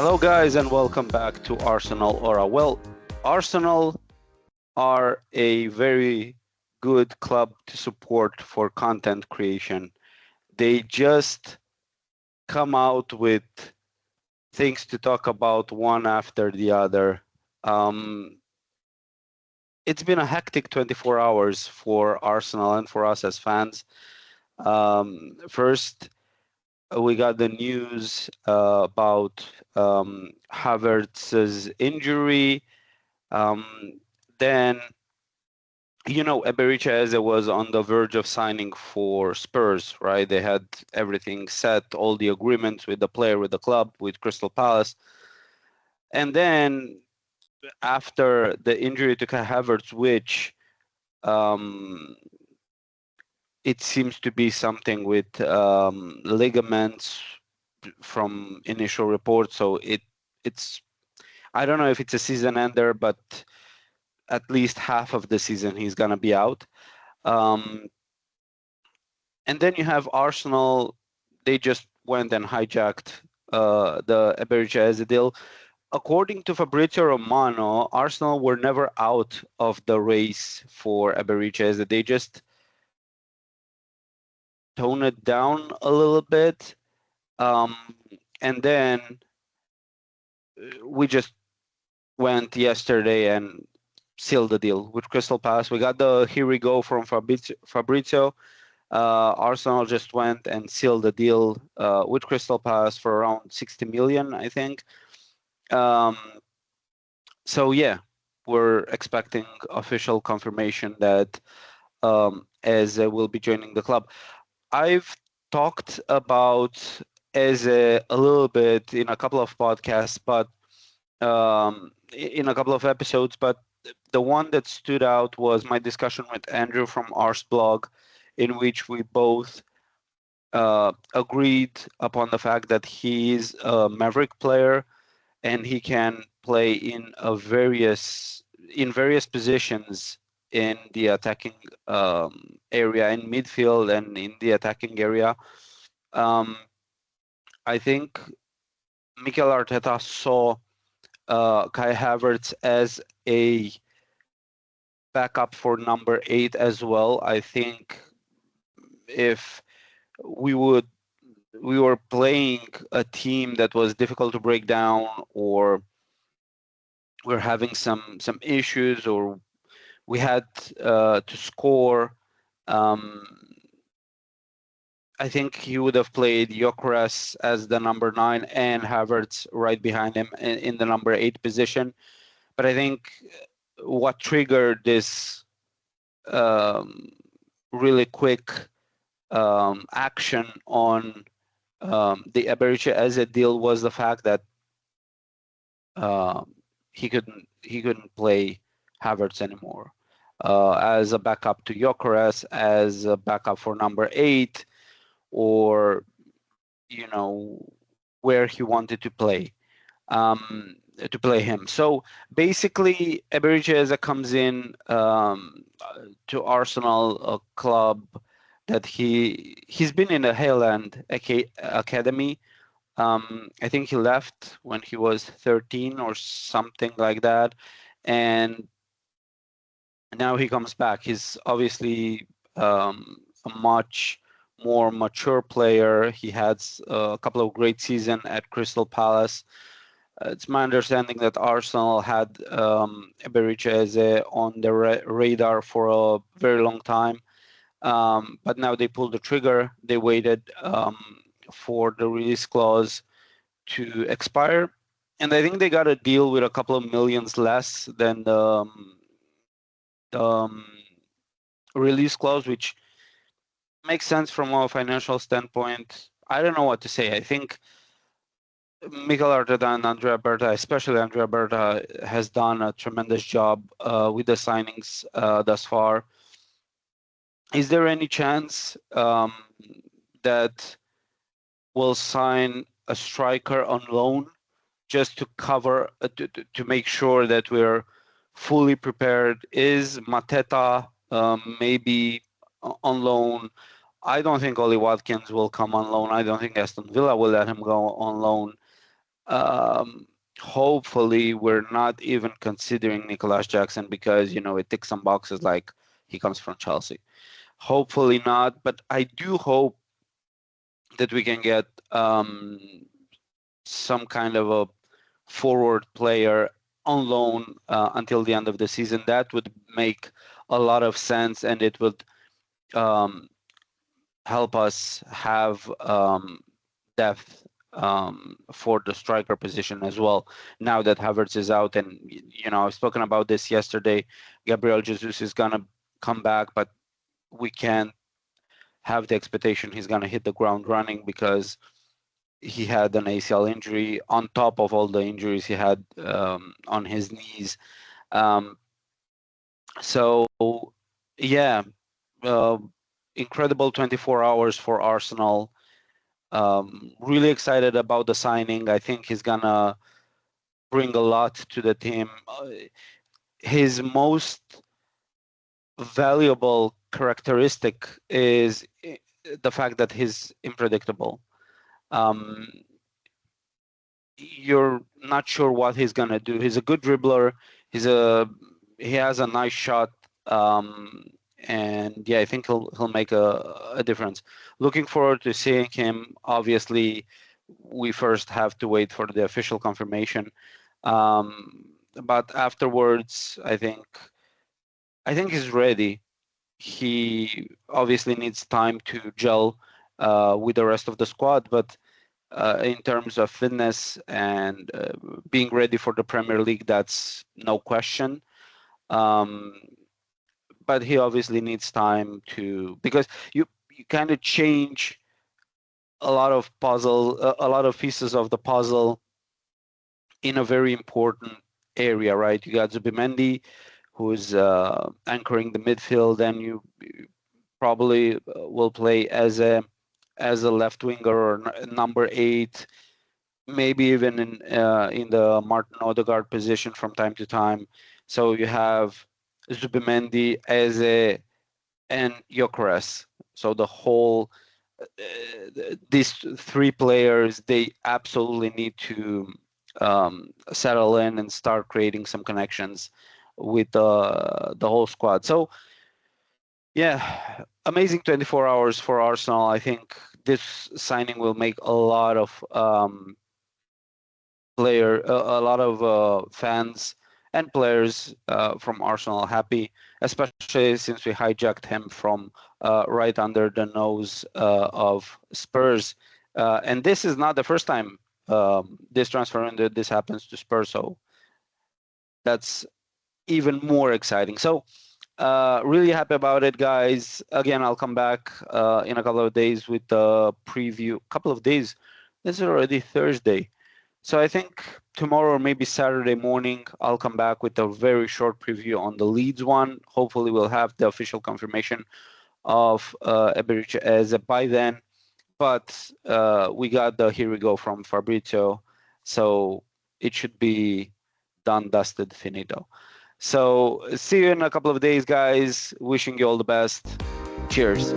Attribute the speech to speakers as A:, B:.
A: Hello, guys, and welcome back to ArsenalAura. Well, Arsenal are a very good club to support for content creation. They just come out with things to talk about one after the other. It's been a hectic 24 hours for Arsenal and for us as fans. First, we got the news about Havertz's injury. Then, Eberechi Eze was on the verge of signing for Spurs, right? They had everything set, all the agreements with the player, with the club, with Crystal Palace. And then after the injury to Kai Havertz, which it seems to be something with ligaments from initial reports. So it's I don't know if it's a season ender, but at least half of the season he's gonna be out. And then you have Arsenal. They just went and hijacked the Eberechi Eze deal. According to Fabrizio Romano, Arsenal were never out of the race for Eberechi Eze. They just tone it down a little bit. And then we just went yesterday and sealed the deal with Crystal Palace. We got the here we go from Fabrizio. Arsenal just went and sealed the deal with Crystal Palace for around 60 million, I think. So yeah, we're expecting official confirmation that Eze will be joining the club. I've talked about Eze a little bit in a couple of podcasts, but in a couple of episodes, but the one that stood out was my discussion with Andrew from Ars Blog, in which we both agreed upon the fact that he's a maverick player and he can play in various positions in the attacking area, in midfield and in the attacking area. I think Mikel Arteta saw Kai Havertz as a backup for number 8 as well. I think if we were playing a team that was difficult to break down, or we're having some issues, or we had to score, I think he would have played Gyokeres as the number 9 and Havertz right behind him in the number 8 position. But I think what triggered this really quick action on the Eberechi Eze deal was the fact that he couldn't play Havertz anymore as a backup to Gyokeres, as a backup for number 8, or where he wanted to play him. So basically, Eberechi Eze comes in to Arsenal, a club that he's been in the Hale End academy. I think he left when he was 13 or something like that, and now he comes back. He's obviously a much more mature player. He had a couple of great seasons at Crystal Palace. It's my understanding that Arsenal had Eberechi Eze on their radar for a very long time, but now they pulled the trigger. They waited for the release clause to expire, and I think they got a deal with a couple of millions less than the release clause, which makes sense from a financial standpoint. I don't know what to say. I think Mikel Arteta and Andrea Berta, especially Andrea Berta, has done a tremendous job with the signings thus far. Is there any chance that we'll sign a striker on loan just to cover, to make sure that we're fully prepared? Is Mateta maybe on loan? I don't think Ollie Watkins will come on loan. I don't think Aston Villa will let him go on loan. Hopefully, we're not even considering Nicolas Jackson because, it ticks some boxes like he comes from Chelsea. Hopefully not, but I do hope that we can get some kind of a forward player on loan until the end of the season. That would make a lot of sense, and it would help us have depth for the striker position as well. Now that Havertz is out, and I've spoken about this yesterday, Gabriel Jesus is gonna come back, but we can't have the expectation he's gonna hit the ground running because he had an ACL injury on top of all the injuries he had on his knees. So yeah, incredible 24 hours for Arsenal. Really excited about the signing. I think he's gonna bring a lot to the team. His most valuable characteristic is the fact that he's unpredictable. You're not sure what he's gonna do. He's a good dribbler. He has a nice shot. And yeah, I think he'll make a difference. Looking forward to seeing him. Obviously, we first have to wait for the official confirmation. But afterwards, I think he's ready. He obviously needs time to gel with the rest of the squad, but in terms of fitness and being ready for the Premier League, that's no question. But he obviously needs time because you kind of change a lot of pieces of the puzzle in a very important area, right? You got Zubimendi, who's anchoring the midfield, and you probably will play as a left winger or number 8, maybe even in the Martin Odegaard position from time to time. So you have Zubimendi, Eze, and Gyokeres. So the whole these 3 players, they absolutely need to settle in and start creating some connections with the whole squad. So yeah, amazing 24 hours for Arsenal. I think this signing will make a lot of fans and players from Arsenal happy, especially since we hijacked him from right under the nose of Spurs. And this is not the first time this transfer window this happens to Spurs, so that's even more exciting. So really happy about it, guys. Again, I'll come back in a couple of days with the preview. Couple of days. This is already Thursday. So I think tomorrow or maybe Saturday morning, I'll come back with a very short preview on the Leeds one. Hopefully we'll have the official confirmation of Eberechi Eze by then. But we got the here we go from Fabrizio. So it should be done, dusted, finito. So see you in a couple of days, guys. Wishing you all the best. Cheers.